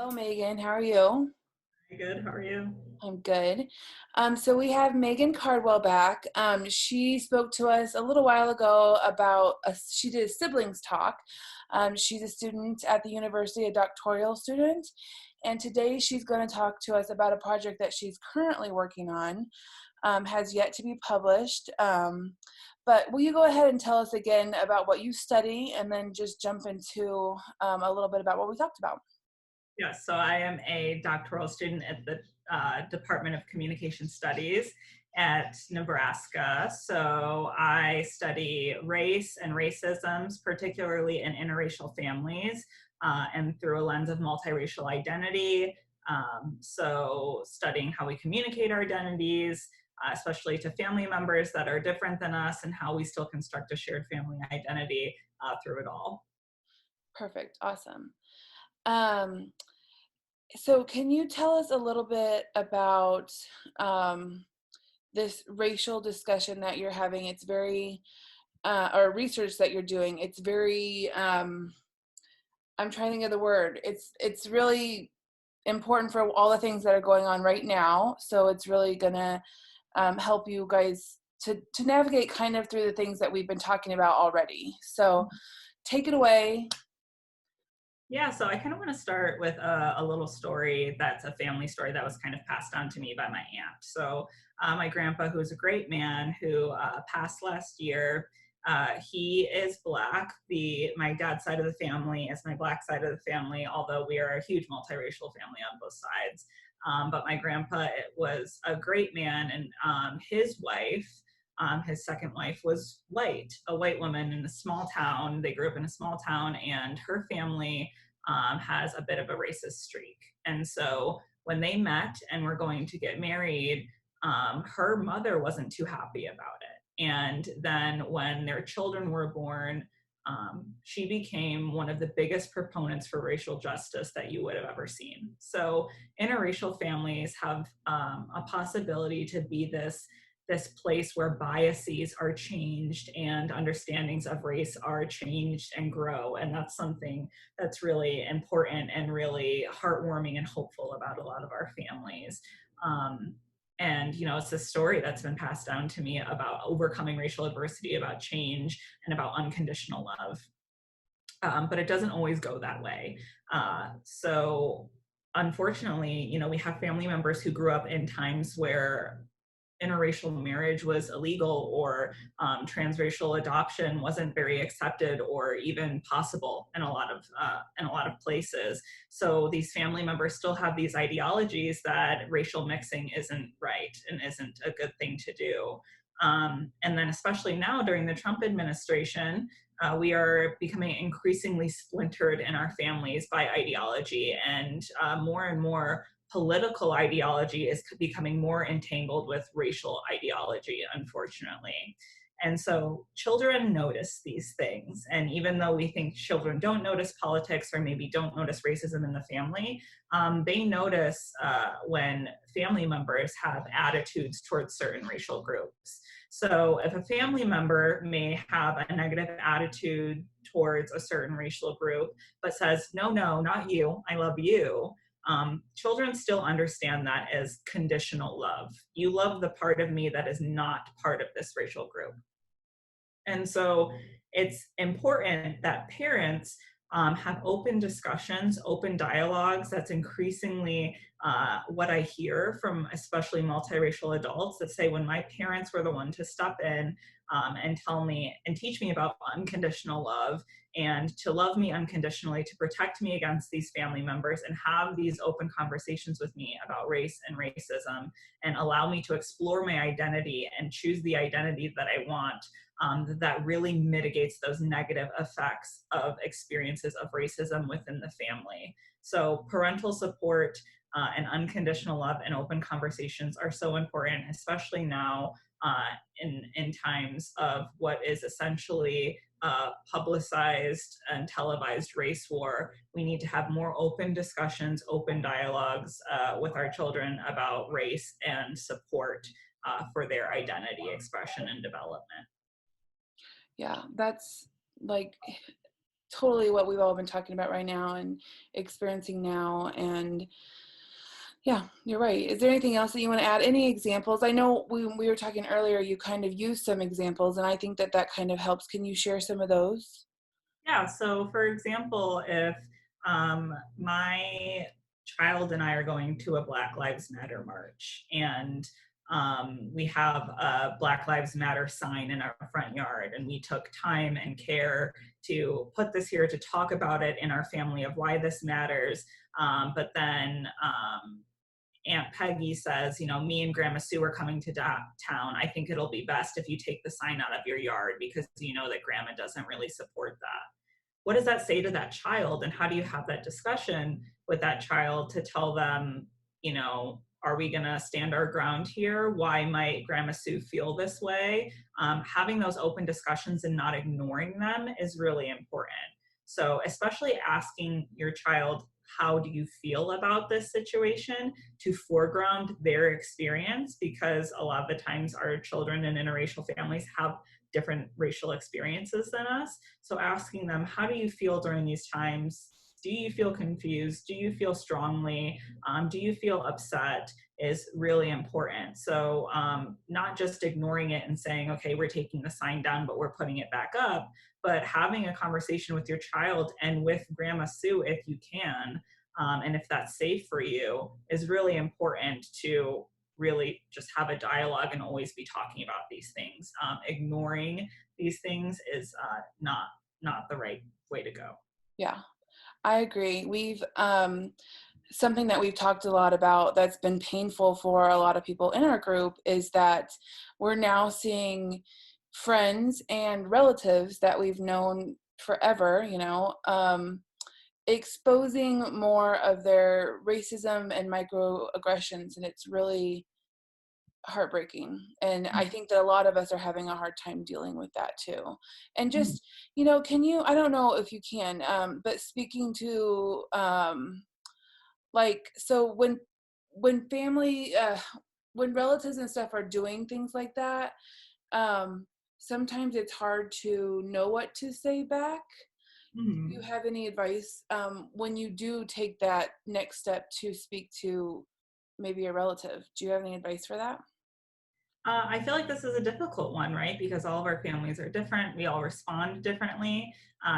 Hello, Megan. How are you? Good. How are you? I'm good. So we have Megan Cardwell back. She spoke to us a little while ago about she did a siblings talk. She's a student at the university, a doctoral student, and today she's going to talk to us about a project that she's currently working on, has yet to be published. But will you go ahead and tell us again about what you study, and then just jump into a little bit about what we talked about? Yes, so I am a doctoral student at the Department of Communication Studies at Nebraska. So I study race and racisms, particularly in interracial families, and through a lens of multiracial identity. So studying how we communicate our identities, especially to family members that are different than us, and how we still construct a shared family identity through it all. Perfect. Awesome. Um, so can you tell us a little bit about um, this racial discussion that you're having? It's very, or research that you're doing. It's very, I'm trying to think of the word. It's really important for all the things that are going on right now. So it's really gonna help you guys to navigate kind of through the things that we've been talking about already. So take it away. Yeah, so I kind of want to start with a little story that's a family story that was kind of passed on to me by my aunt. So my grandpa, who's a great man who passed last year, he is Black. My dad's side of the family is my Black side of the family, although we are a huge multiracial family on both sides. But my grandpa was a great man, and his wife, his second wife, was white, a white woman in a small town. They grew up in a small town, and her family has a bit of a racist streak. And so when they met and were going to get married, her mother wasn't too happy about it. And then when their children were born, she became one of the biggest proponents for racial justice that you would have ever seen. So interracial families have a possibility to be this place where biases are changed and understandings of race are changed and grow. And that's something that's really important and really heartwarming and hopeful about a lot of our families. And it's a story that's been passed down to me about overcoming racial adversity, about change, and about unconditional love. But it doesn't always go that way. So unfortunately, we have family members who grew up in times where interracial marriage was illegal, or transracial adoption wasn't very accepted or even possible in a lot of places. So these family members still have these ideologies that racial mixing isn't right and isn't a good thing to do. And then especially now during the Trump administration, we are becoming increasingly splintered in our families by ideology, and more and more political ideology is becoming more entangled with racial ideology, unfortunately. And so children notice these things. And even though we think children don't notice politics or maybe don't notice racism in the family, they notice when family members have attitudes towards certain racial groups. So if a family member may have a negative attitude towards a certain racial group, but says, no, no, not you, I love you, children still understand that as conditional love. You love the part of me that is not part of this racial group. And so it's important that parents have open discussions, open dialogues. That's increasingly what I hear from especially multiracial adults that say, when my parents were the one to step in and tell me and teach me about unconditional love, and to love me unconditionally, to protect me against these family members, and have these open conversations with me about race and racism, and allow me to explore my identity and choose the identity that I want, that really mitigates those negative effects of experiences of racism within the family. So parental support and unconditional love and open conversations are so important, especially now in times of what is essentially publicized and televised race war. We need to have more open discussions, open dialogues with our children about race, and support for their identity expression and development. Yeah, that's like totally what we've all been talking about right now and experiencing now. And yeah, you're right. Is there anything else that you want to add? Any examples? I know we were talking earlier, you kind of used some examples, and I think that that kind of helps. Can you share some of those? Yeah, so for example, if my child and I are going to a Black Lives Matter march, and we have a Black Lives Matter sign in our front yard, and we took time and care to put this here to talk about it in our family of why this matters. But then Aunt Peggy says, me and Grandma Sue are coming to town. I think it'll be best if you take the sign out of your yard because you know that Grandma doesn't really support that. What does that say to that child, and how do you have that discussion with that child to tell them, are we going to stand our ground here? Why might Grandma Sue feel this way? Having those open discussions and not ignoring them is really important. So especially asking your child, how do you feel about this situation, to foreground their experience, because a lot of the times our children in interracial families have different racial experiences than us. So asking them, how do you feel during these times? Do you feel confused? Do you feel strongly? Do you feel upset? Is really important. So not just ignoring it and saying, okay, we're taking the sign down, but we're putting it back up, but having a conversation with your child and with Grandma Sue if you can, and if that's safe for you, is really important to really just have a dialogue and always be talking about these things. Ignoring these things is not the right way to go. Yeah, I agree. We've something that we've talked a lot about that's been painful for a lot of people in our group is that we're now seeing friends and relatives that we've known forever, exposing more of their racism and microaggressions, and it's really heartbreaking. And I think that a lot of us are having a hard time dealing with that too. And just, can you, I don't know if you can, but speaking to like, so when family when relatives and stuff are doing things like that, sometimes it's hard to know what to say back. Do you Mhm. have any advice when you do take that next step to speak to maybe a relative? Do you have any advice for that? I feel like this is a difficult one, right? Because all of our families are different. We all respond differently.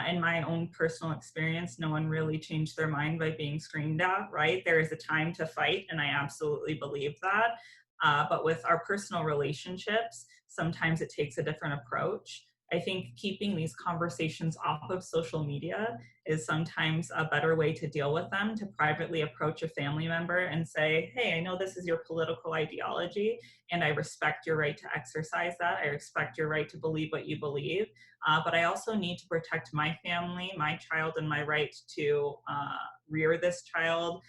In my own personal experience, no one really changed their mind by being screamed at, right? There is a time to fight, and I absolutely believe that. But with our personal relationships, sometimes it takes a different approach. I think keeping these conversations off of social media is sometimes a better way to deal with them, to privately approach a family member and say, hey, I know this is your political ideology, and I respect your right to exercise that. I respect your right to believe what you believe. But I also need to protect my family, my child, and my right to rear this child,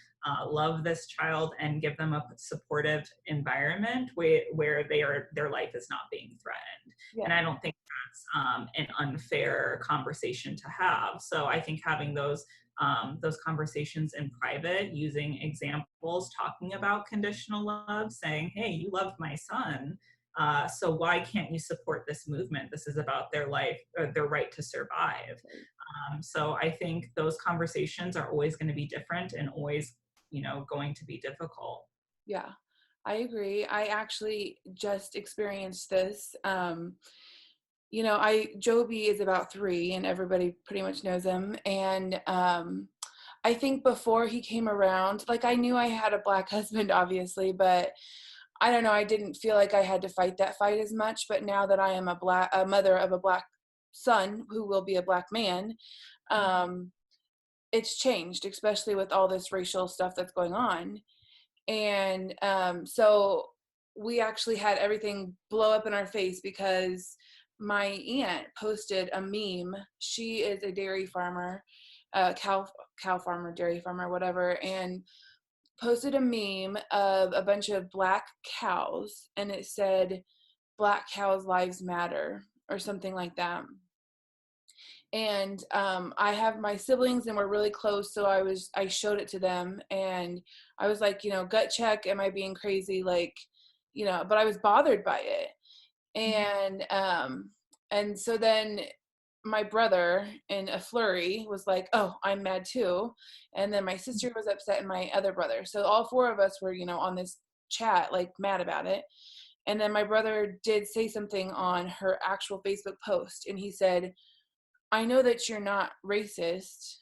love this child, and give them a supportive environment where their life is not being threatened. And Yeah. I don't think that's an unfair conversation to have. So I think having those conversations in private, using examples, talking about conditional love, saying, hey, you loved my son. So why can't you support this movement? This is about their life, or their right to survive. So I think those conversations are always going to be different and always, going to be difficult. Yeah, I agree. I actually just experienced this. Joby is about 3 and everybody pretty much knows him. And I think before he came around, like I knew I had a Black husband, obviously, but I don't know, I didn't feel like I had to fight that fight as much. But now that I am a mother of a Black son who will be a Black man, um, it's changed, especially with all this racial stuff that's going on. And so we actually had everything blow up in our face because my aunt posted a meme. She is a dairy farmer, cow farmer, dairy farmer, whatever, and posted a meme of a bunch of Black cows, and it said Black cows lives matter or something like that. And I have my siblings and we're really close, so I showed it to them, and I was like, gut check, am I being crazy, like, but I was bothered by it. And so then my brother in a flurry was like, oh, I'm mad too. And then my sister was upset and my other brother. So all four of us were, on this chat, like mad about it. And then my brother did say something on her actual Facebook post. And he said, I know that you're not racist,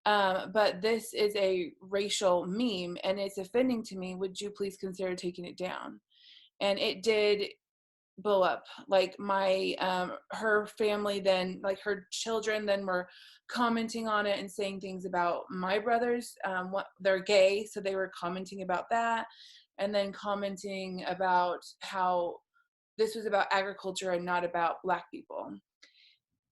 but this is a racial meme and it's offending to me. Would you please consider taking it down? And it did blow up. Like her family then, like her children then were commenting on it and saying things about my brothers. What they're gay, so they were commenting about that, and then commenting about how this was about agriculture and not about Black people.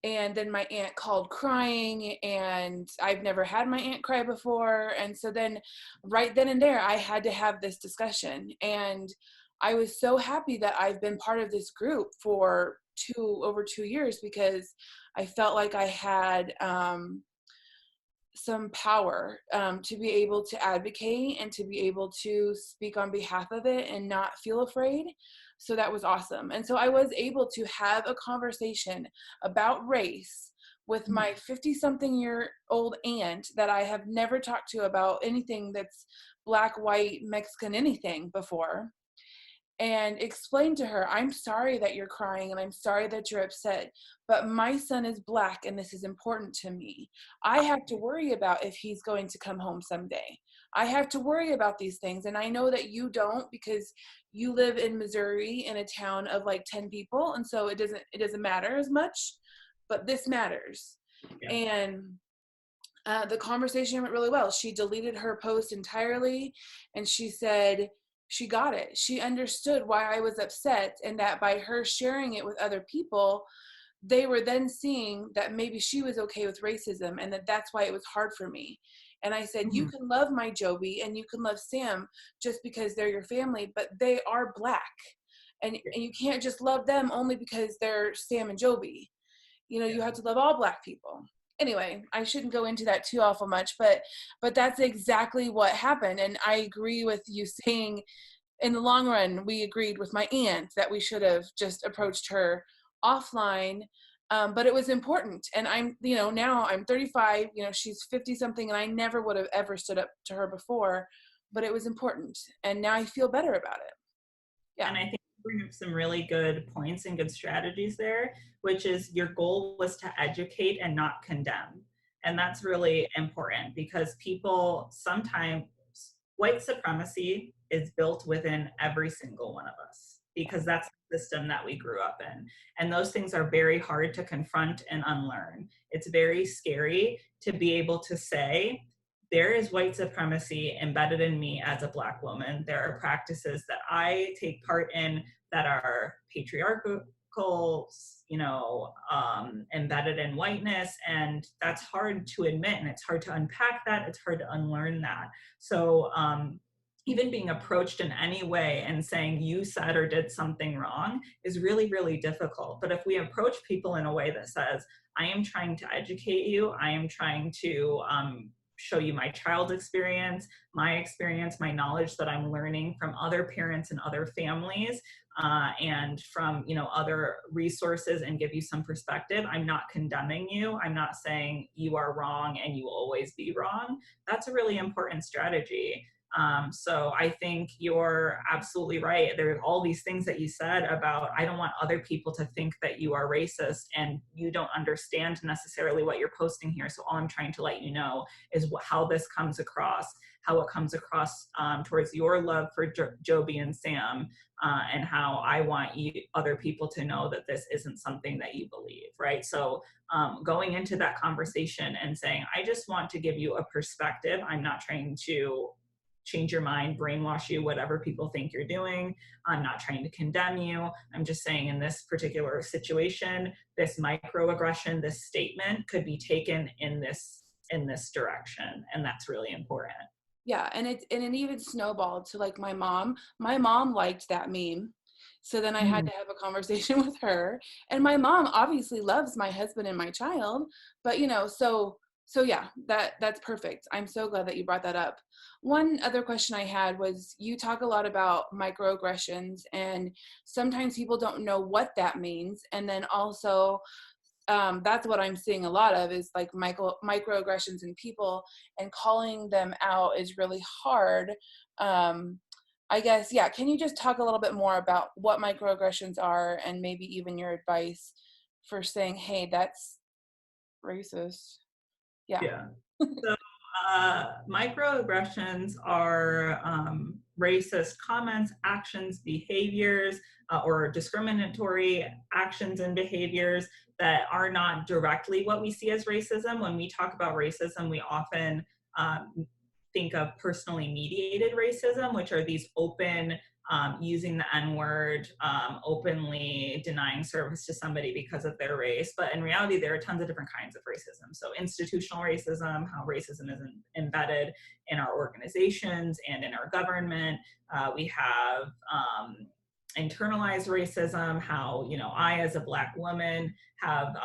And then my aunt called crying, and I've never had my aunt cry before. And so then right then and there I had to have this discussion, and I was so happy that I've been part of this group for over 2 years, because I felt like I had some power to be able to advocate and to be able to speak on behalf of it and not feel afraid. So that was awesome. And so I was able to have a conversation about race with my 50-something-year-old aunt that I have never talked to about anything that's Black, white, Mexican, anything before, and explain to her, I'm sorry that you're crying and I'm sorry that you're upset, but my son is Black and this is important to me. I have to worry about if he's going to come home someday. I have to worry about these things, and I know that you don't, because you live in Missouri in a town of like 10 people, and so it doesn't matter as much, but this matters. Yeah. And the conversation went really well. She deleted her post entirely, and she said she got it. She understood why I was upset, and that by her sharing it with other people, they were then seeing that maybe she was okay with racism, and that's why it was hard for me. And I said, you can love my Joby and you can love Sam just because they're your family, but they are Black. And you can't just love them only because they're Sam and Joby. You have to love all Black people. Anyway, I shouldn't go into that too awful much, but that's exactly what happened. And I agree with you saying, in the long run, we agreed with my aunt that we should have just approached her offline. But it was important. And I'm, now I'm 35, she's 50 something, and I never would have ever stood up to her before, but it was important. And now I feel better about it. Yeah. And I think you bring up some really good points and good strategies there, which is your goal was to educate and not condemn. And that's really important, because people sometimes, white supremacy is built within every single one of us, because that's the system that we grew up in. And those things are very hard to confront and unlearn. It's very scary to be able to say, there is white supremacy embedded in me as a Black woman. There are practices that I take part in that are patriarchal, embedded in whiteness. And that's hard to admit, and it's hard to unpack that. It's hard to unlearn that. So even being approached in any way and saying you said or did something wrong is really, really difficult. But if we approach people in a way that says, I am trying to educate you, I am trying to show you my child's experience, my knowledge that I'm learning from other parents and other families, and from other resources, and give you some perspective. I'm not condemning you. I'm not saying you are wrong and you will always be wrong. That's a really important strategy. So I think you're absolutely right. There are all these things that you said about, I don't want other people to think that you are racist and you don't understand necessarily what you're posting here. So all I'm trying to let you know is how this comes across, how it comes across towards your love for Joby and Sam, and how I want other people to know that this isn't something that you believe, right? So going into that conversation and saying, I just want to give you a perspective. I'm not trying to change your mind, brainwash you, whatever people think you're doing. I'm not trying to condemn you. I'm just saying, in this particular situation, this microaggression, this statement could be taken in this direction. And that's really important. Yeah. And it even snowballed to like my mom. My mom liked that meme. So then I had to have a conversation with her. And my mom obviously loves my husband and my child, but so yeah, that's perfect. I'm so glad that you brought that up. One other question I had was, you talk a lot about microaggressions, and sometimes people don't know what that means. And then also that's what I'm seeing a lot of, is like microaggressions in people, and calling them out is really hard. I guess, yeah, can you just talk a little bit more about what microaggressions are, and maybe even your advice for saying, hey, that's racist? Yeah. Yeah. So microaggressions are racist comments, actions, behaviors, or discriminatory actions and behaviors that are not directly what we see as racism. When we talk about racism, we often think of personally mediated racism, which are these open, using the N-word, openly denying service to somebody because of their race. But in reality, there are tons of different kinds of racism. So institutional racism, how racism is embedded in our organizations and in our government. We have internalized racism, how, I as a Black woman have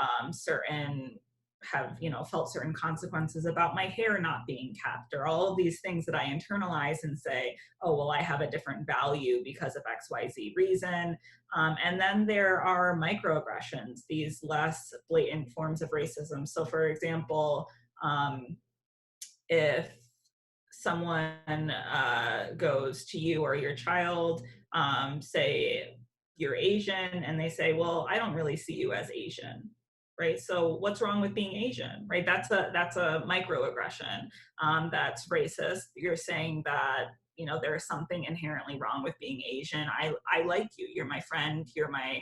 felt certain consequences about my hair not being kept, or all of these things that I internalize and say, oh, well, I have a different value because of XYZ reason. And then there are microaggressions, these less blatant forms of racism. So for example, if someone goes to you or your child, say you're Asian, and they say, well, I don't really see you as Asian. Right. So what's wrong with being Asian? Right. That's a microaggression. That's racist. You're saying that, there's something inherently wrong with being Asian. I like you. You're my friend. You're my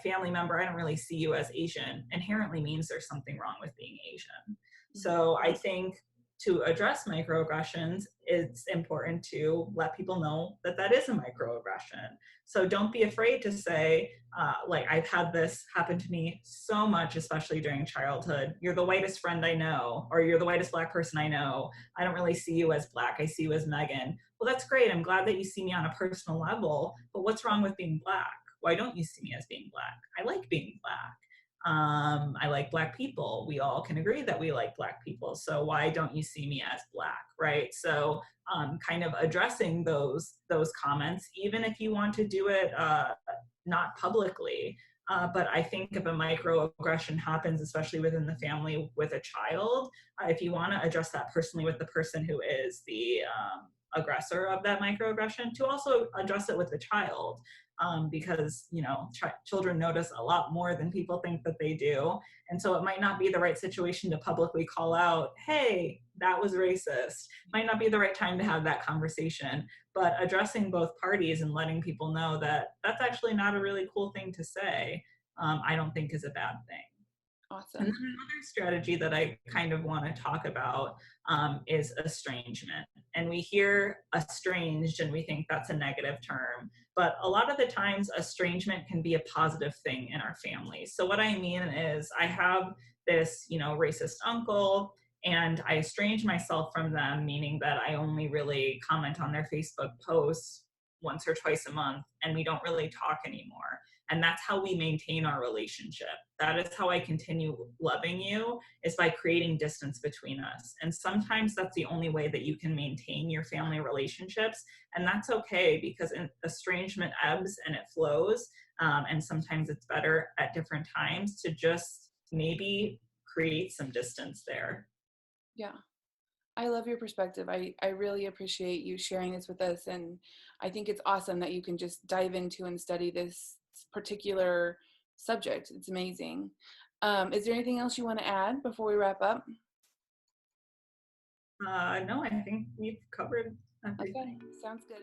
family member. I don't really see you as Asian. Inherently means there's something wrong with being Asian. So I think to address microaggressions, it's important to let people know that that is a microaggression. So don't be afraid to say, like, I've had this happen to me so much, especially during childhood. You're the whitest friend I know, or you're the whitest Black person I know. I don't really see you as Black. I see you as Megan. Well, that's great. I'm glad that you see me on a personal level, but what's wrong with being Black? Why don't you see me as being Black? I like being Black. I like Black people. We all can agree that we like Black people. So why don't you see me as Black, right? So kind of addressing those comments, even if you want to do it not publicly. But I think if a microaggression happens, especially within the family with a child, if you want to address that personally with the person who is the aggressor of that microaggression, to also address it with the child. Because children notice a lot more than people think that they do, and so it might not be the right situation to publicly call out, hey, that was racist. Might not be the right time to have that conversation, but addressing both parties and letting people know that that's actually not a really cool thing to say, I don't think is a bad thing. And Awesome. then another strategy that I kind of want to talk about is estrangement. And we hear estranged and we think that's a negative term, but a lot of the times estrangement can be a positive thing in our families. So what I mean is, I have this, racist uncle, and I estrange myself from them, meaning that I only really comment on their Facebook posts once or twice a month, and we don't really talk anymore. And that's how we maintain our relationship. That is how I continue loving you, is by creating distance between us. And sometimes that's the only way that you can maintain your family relationships. And that's okay, because estrangement ebbs and it flows. And sometimes it's better at different times to just maybe create some distance there. Yeah. I love your perspective. I really appreciate you sharing this with us. And I think it's awesome that you can just dive into and study this particular subject. It's amazing. Is there anything else you want to add before we wrap up? No, I think we've covered everything. Okay, sounds good.